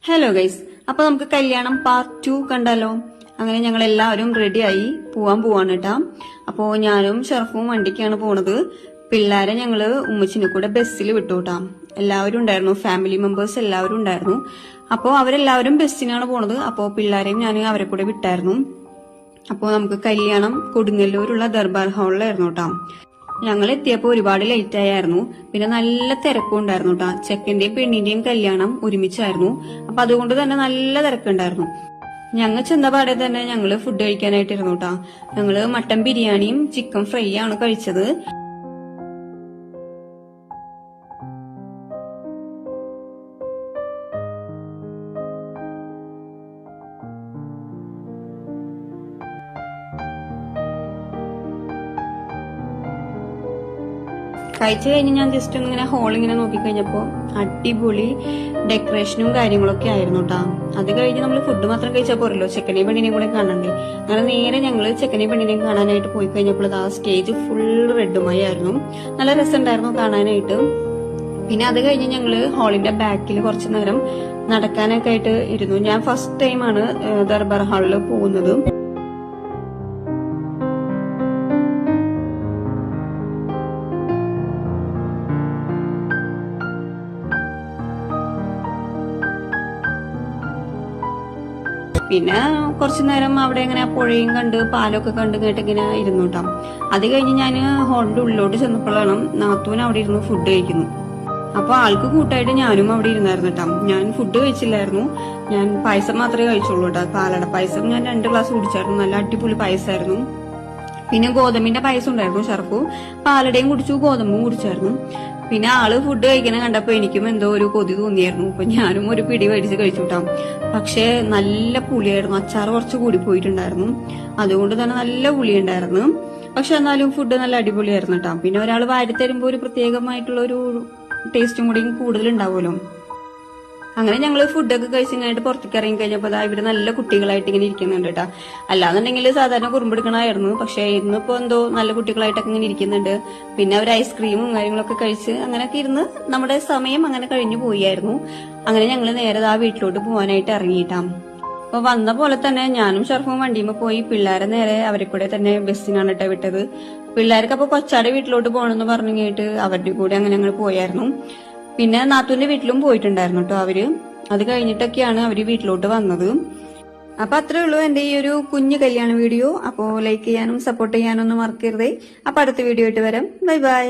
Hello guys, അപ്പൊ നമുക്ക് കല്യാണം പാർട്ട് 2 കണ്ടാലോ? അങ്ങനെ ഞങ്ങൾ എല്ലാവരും റെഡിയായി പോവാണ് കേട്ടാ. അപ്പോ ഞാനും ഷർഫും വണ്ടിക്കാണ് പോണത്. പിള്ളേരെ ഞങ്ങള് ഉമ്മച്ചിനെ കൂടെ ബസ്സിൽ വിട്ടുകൂട്ടാ. എല്ലാവരും ഉണ്ടായിരുന്നു, ഫാമിലി മെമ്പേഴ്സ് എല്ലാവരും ഉണ്ടായിരുന്നു. അപ്പോ അവരെല്ലാവരും ബസ്സിനാണ് പോണത്. അപ്പോ പിള്ളേരെയും ഞാൻ അവരെ കൂടെ വിട്ടായിരുന്നു. അപ്പോ നമുക്ക് കല്യാണം കൊടുങ്ങല്ലൂരുള്ള ദർബാർ ഹാളിലായിരുന്നു കേട്ടാ. ഞങ്ങൾ എത്തിയപ്പോ ഒരുപാട് ലേറ്റ് ആയിരുന്നു. പിന്നെ നല്ല തിരക്കും ഉണ്ടായിരുന്നു കേട്ടാ. ചെക്കന്റെയും പെണ്ണിന്റെയും കല്യാണം ഒരുമിച്ചായിരുന്നു. അപ്പൊ അതുകൊണ്ട് തന്നെ നല്ല തിരക്കുണ്ടായിരുന്നു. ഞങ്ങൾ ചെന്ന പാടെ തന്നെ ഞങ്ങള് ഫുഡ് കഴിക്കാനായിട്ടിരുന്നു കേട്ടാ. ഞങ്ങള് മട്ടൻ ബിരിയാണിയും ചിക്കൻ ഫ്രൈ ആണ് കഴിച്ചത്. കഴിച്ചു കഴിഞ്ഞ് ഞാൻ ജസ്റ്റ് ഒന്നിങ്ങനെ ഹോളിങ്ങനെ നോക്കിക്കഴിഞ്ഞപ്പോ അടിപൊളി ഡെക്കറേഷനും കാര്യങ്ങളൊക്കെ ആയിരുന്നു കേട്ടാ. അത് കഴിഞ്ഞ് നമ്മൾ ഫുഡ് മാത്രം കഴിച്ചാൽ പോരല്ലോ, ചെക്കനെയും പെണ്ണിനെയും കൂടെ കാണണ്ടേ. അങ്ങനെ നേരെ ഞങ്ങള് ചെക്കനെയും പെണ്ണിനെയും കാണാനായിട്ട് പോയി കഴിഞ്ഞപ്പോൾ ആ സ്റ്റേജ് ഫുൾ റെഡുമായി ആയിരുന്നു. നല്ല രസമുണ്ടായിരുന്നു കാണാനായിട്ട്. പിന്നെ അത് കഴിഞ്ഞ് ഞങ്ങള് ഹാളിന്റെ ബാക്കിൽ കുറച്ചു നേരം നടക്കാനൊക്കെ ആയിട്ട് ഇരുന്നു. ഞാൻ ഫസ്റ്റ് ടൈമാണ് ദർബാർ ഹാളിൽ പോകുന്നത്. പിന്നെ കുറച്ചു നേരം അവിടെ ഇങ്ങനെ പുഴയും കണ്ട് പാലൊക്കെ കണ്ട് കേട്ടിങ്ങനെ ഇരുന്നു കേട്ടോ. അത് കഴിഞ്ഞ് ഞാൻ ഹോളിന്റെ ഉള്ളിലോട്ട് ചെന്നപ്പോഴാണ് നാത്തൂൻ അവിടെ ഇരുന്ന് ഫുഡ് കഴിക്കുന്നു. അപ്പൊ ആൾക്ക് കൂട്ടായിട്ട് ഞാനും അവിടെ ഇരുന്നായിരുന്നു കേട്ടോ. ഞാൻ ഫുഡ് കഴിച്ചില്ലായിരുന്നു, ഞാൻ പായസം മാത്രമേ കഴിച്ചുള്ളൂ കേട്ടോ. പാലട പായസം ഞാൻ 2 ഗ്ലാസ് കുടിച്ചായിരുന്നു. നല്ല അടിപൊളി പായസമായിരുന്നു. പിന്നെ ഗോതമ്പിന്റെ പായസം ഉണ്ടായിരുന്നു. ഷർഫു പാലടയും കുടിച്ചു, ഗോതമ്പും കുടിച്ചായിരുന്നു. പിന്നെ ആള് ഫുഡ് കഴിക്കണ കണ്ടപ്പോ എനിക്കും എന്തോ ഒരു കൊതി തോന്നിയായിരുന്നു. അപ്പൊ ഞാനും ഒരു പിടി മേടിച്ച് കഴിച്ചുട്ടാം. പക്ഷെ നല്ല പുളിയായിരുന്നു, അച്ചാർ കുറച്ച് കൂടി പോയിട്ടുണ്ടായിരുന്നു. അതുകൊണ്ട് തന്നെ നല്ല പുളി ഉണ്ടായിരുന്നു. പക്ഷെ എന്നാലും ഫുഡ് നല്ല അടിപൊളിയായിരുന്നു കേട്ടോ. പിന്നെ ഒരാൾ വാരി തരുമ്പോ ഒരു പ്രത്യേകമായിട്ടുള്ള ഒരു ടേസ്റ്റും കൂടി കൂടുതൽ ഉണ്ടാവുമല്ലോ. അങ്ങനെ ഞങ്ങള് ഫുഡൊക്കെ കഴിച്ചിങ്ങായിട്ട് പുറത്തേക്ക് ഇറങ്ങി കഴിഞ്ഞപ്പോ ഇവിടെ നല്ല കുട്ടികളായിട്ട് ഇങ്ങനെ ഇരിക്കുന്നുണ്ട് കേട്ടാ. അല്ലാന്നുണ്ടെങ്കിൽ സാധാരണ കുറുമ്പെടുക്കണമായിരുന്നു. പക്ഷെ ഇന്നിപ്പോ എന്തോ നല്ല കുട്ടികളായിട്ടൊക്കെ ഇങ്ങനെ ഇരിക്കുന്നുണ്ട്. പിന്നെ അവർ ഐസ്ക്രീമും കാര്യങ്ങളൊക്കെ കഴിച്ച് അങ്ങനെയൊക്കെ ഇരുന്ന് നമ്മുടെ സമയം അങ്ങനെ കഴിഞ്ഞു പോയായിരുന്നു. അങ്ങനെ ഞങ്ങള് നേരെ ആ വീട്ടിലോട്ട് പോകാനായിട്ട് ഇറങ്ങിയിട്ടാം. അപ്പൊ വന്ന പോലെ തന്നെ ഞാനും ഷർഫും വണ്ടിയുമ്പോ പോയി പിള്ളേരെ നേരെ അവരെ കൂടെ തന്നെ ബസ്സിനാണ് കേട്ടോ വിട്ടത്. പിള്ളേർക്ക് അപ്പൊ കൊച്ചാടെ വീട്ടിലോട്ട് പോകണമെന്ന് പറഞ്ഞു കേട്ട് അവരുടെ കൂടെ അങ്ങനെ ഞങ്ങൾ പോയായിരുന്നു. പിന്നെ നാത്തൂന്റെ വീട്ടിലും പോയിട്ടുണ്ടായിരുന്നു കേട്ടോ അവര്. അത് കഴിഞ്ഞിട്ടൊക്കെയാണ് അവര് വീട്ടിലോട്ട് വന്നത്. അപ്പൊ അത്രേ ഉള്ളൂ എന്റെ ഈ ഒരു കുഞ്ഞു കല്യാണ വീഡിയോ. അപ്പോ ലൈക്ക് ചെയ്യാനും സപ്പോർട്ട് ചെയ്യാനും ഒന്നും മറക്കരുതേ. അപ്പൊ അടുത്ത വീഡിയോ ആയിട്ട് വരാം. Bye bye.